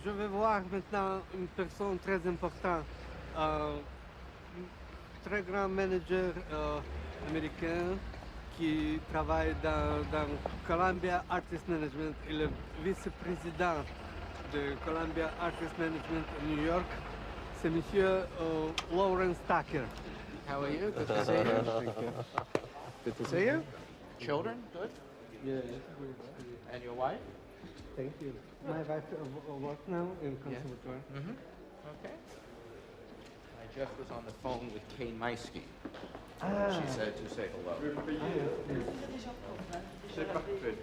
Je vais voir maintenant une personne très importante, très grand manager américain qui travaille dans Columbia Artist Management. Il est vice-président de Columbia Artist Management in New York. C'est Monsieur Lawrence Tucker. How are you? Good to see you. Good to see you. Children, good? Yes. And your wife? Thank you. My wife works now in conservatory. Okay. I just was on the phone with Kay Maisky. Ah. She said to say hello. C'est parfait.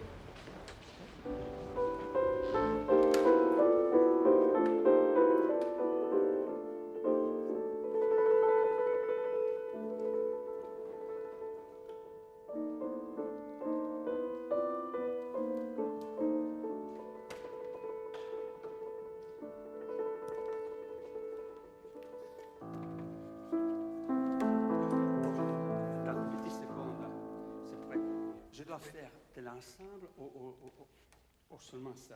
Je dois faire de l'ensemble ou seulement ça?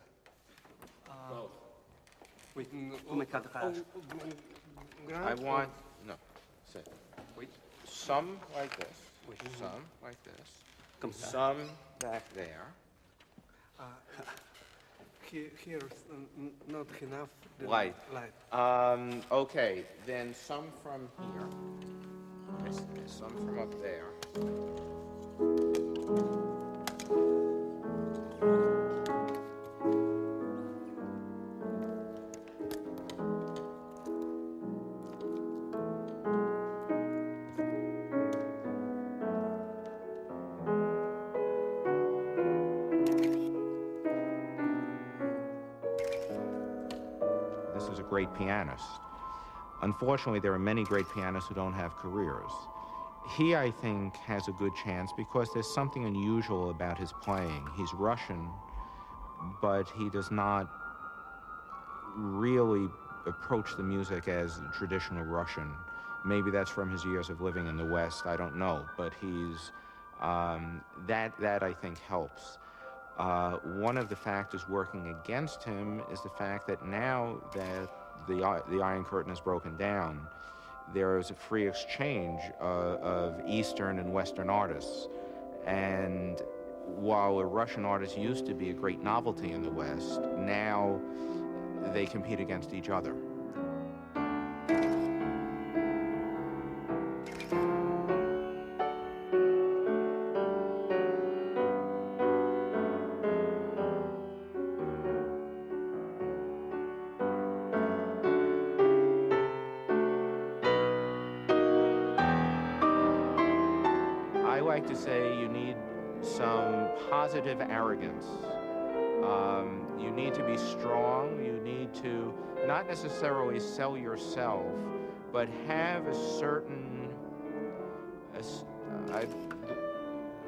Oui, comme cadrage. I want, no, say. Oui. Some like this, some like this, Comme ça. some back there. Here not enough Light. light. Okay, then some from here. Some from up there. This is a great pianist. Unfortunately, there are many great pianists who don't have careers. He, I think, has a good chance because there's something unusual about his playing. He's Russian, but he does not really approach the music as traditional Russian. Maybe that's from his years of living in the West, I don't know, but he's, that I think helps. One of the factors working against him is the fact that now that the Iron Curtain has broken down, there is a free exchange of Eastern and Western artists. And while a Russian artist used to be a great novelty in the West, now they compete against each other. I like to say you need some positive arrogance. You need to be strong. You need to not necessarily sell yourself, but have a certain,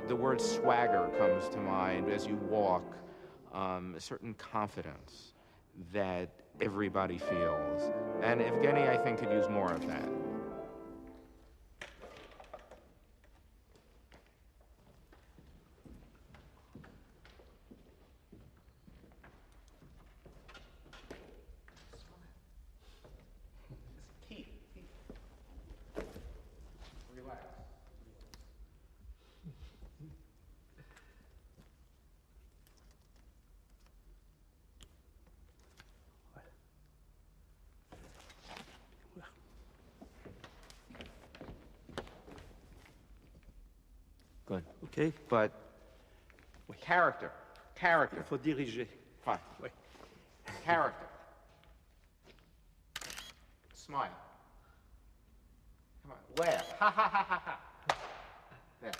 the word swagger comes to mind as you walk, a certain confidence that everybody feels. And Evgeny, I think, could use more of that. Good. OK. But character. Il faut diriger. Fine. Oui. Character. Smile. Come on. Laugh. Ha ha ha ha ha. There.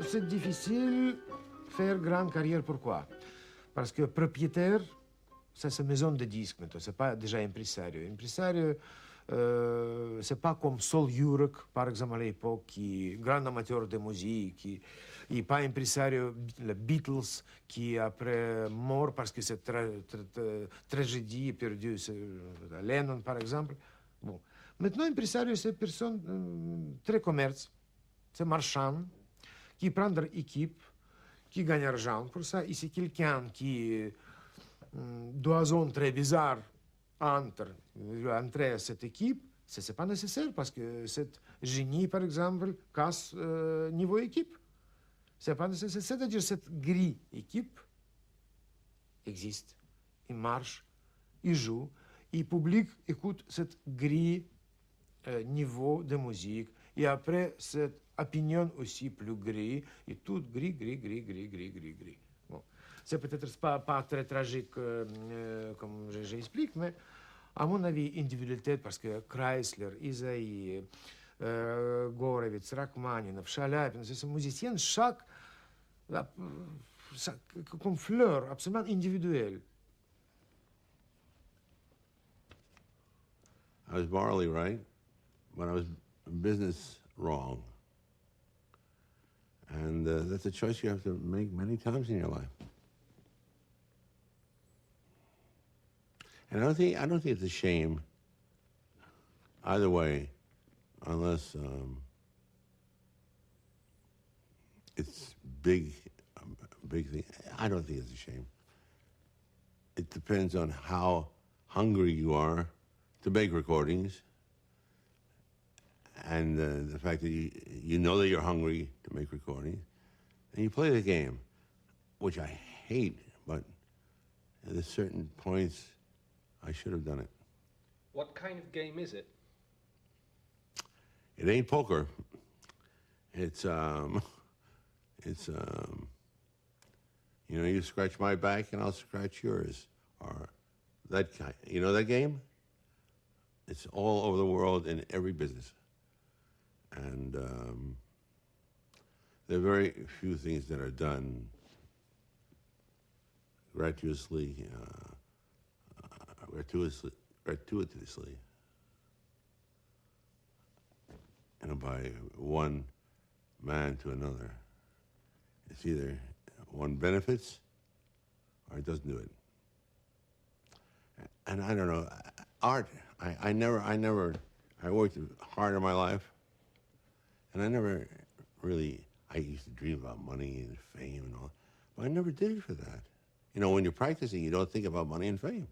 c'est difficile de faire grande carrière. Pourquoi? Parce que propriétaire, ça c'est maison de disques maintenant, c'est pas déjà impresario. Impresario, c'est pas comme Sol Jurek, par exemple, à l'époque, qui est grand amateur de musique, et pas impresario, les Beatles, qui après mort parce que c'est tragédie perdue, Lennon, par exemple. Bon. Maintenant, impresario, c'est personne très commerce, c'est marchand, qui prend leur équipe, qui gagne argent pour ça, et c'est quelqu'un qui doit très bizarre entrer à cette équipe, ce n'est pas nécessaire parce que cet génie, par exemple, casse niveau équipe. Ce n'est pas nécessaire. C'est-à-dire cette grille équipe existe, il marche, il joue, et le public écoute cette grille niveau de musique, et après cette opinion aussi plus gris, et tout gris. Bon. C'est peut-être pas très tragique comme j'explique, mais à mon avis, individualité, parce que Chrysler, Isaïe, Gorovitz, Rachmaninov, Chalyapin, c'est musiciens, chaque comme fleur, absolument individuelle. I was morally right, but I was in business wrong. And that's a choice you have to make many times in your life. And I don't think it's a shame either way, unless it's big thing. I don't think it's a shame. It depends on how hungry you are to make recordings, and the fact that you know that you're hungry to make recordings, and you play the game, which I hate, but at certain points, I should have done it. What kind of game is it? It ain't poker. It's you know, you scratch my back and I'll scratch yours, or that kind. You know that game? It's all over the world in every business, and there are very few things that are done gratuitously, you know, by one man to another. It's either one benefits or it doesn't do it. And I don't know, art, I worked hard in my life, and I never really, I used to dream about money and fame and all, but I never did it for that. You know, when you're practicing, you don't think about money and fame.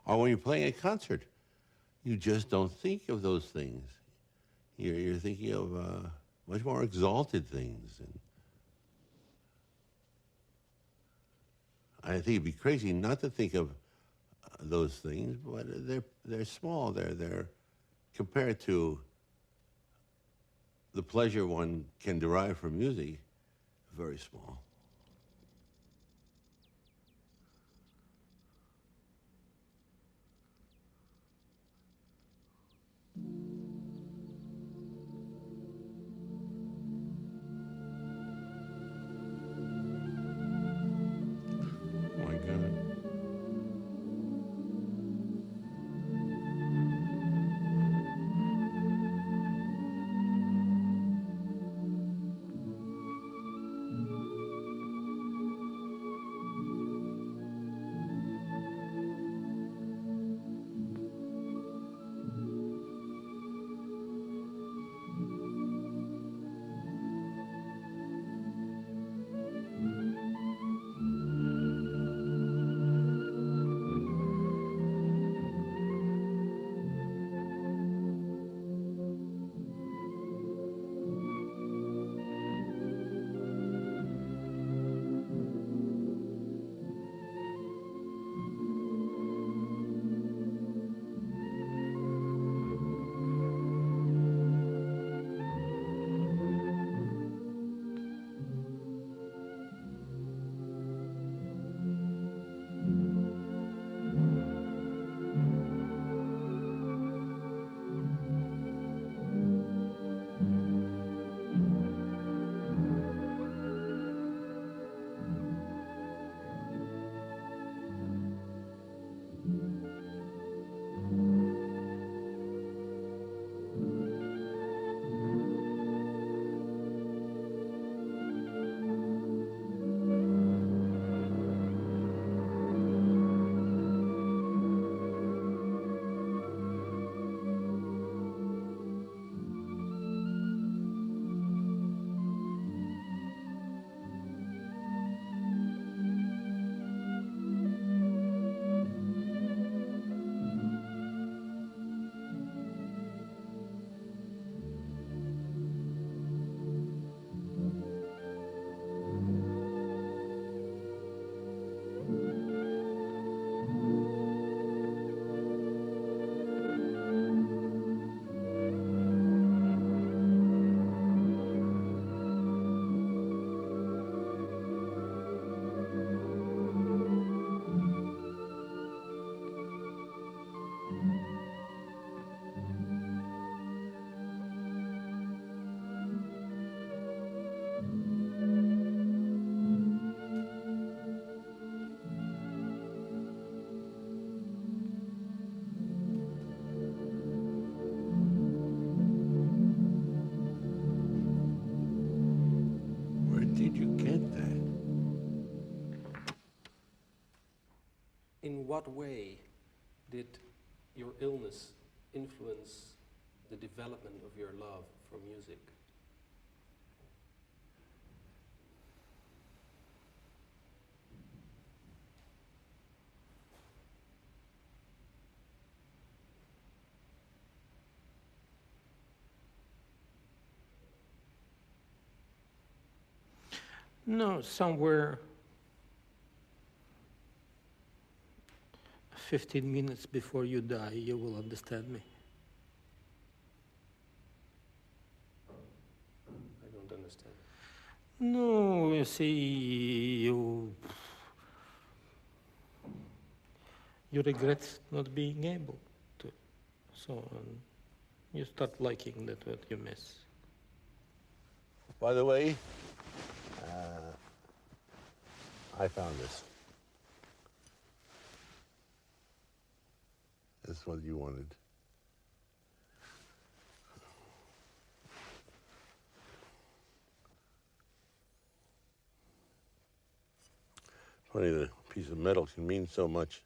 Or when you're playing a concert, you just don't think of those things. You're thinking of much more exalted things. And I think it'd be crazy not to think of those things, but they're small. They're compared to the pleasure one can derive from music, very small. in what way did your illness influence the development of your love for music? No, somewhere 15 minutes before you die, you will understand me. I don't understand. No, you see, you regret not being able to. So you start liking that what you miss. By the way, I found this. This is what you wanted. Funny, the piece of metal can mean so much.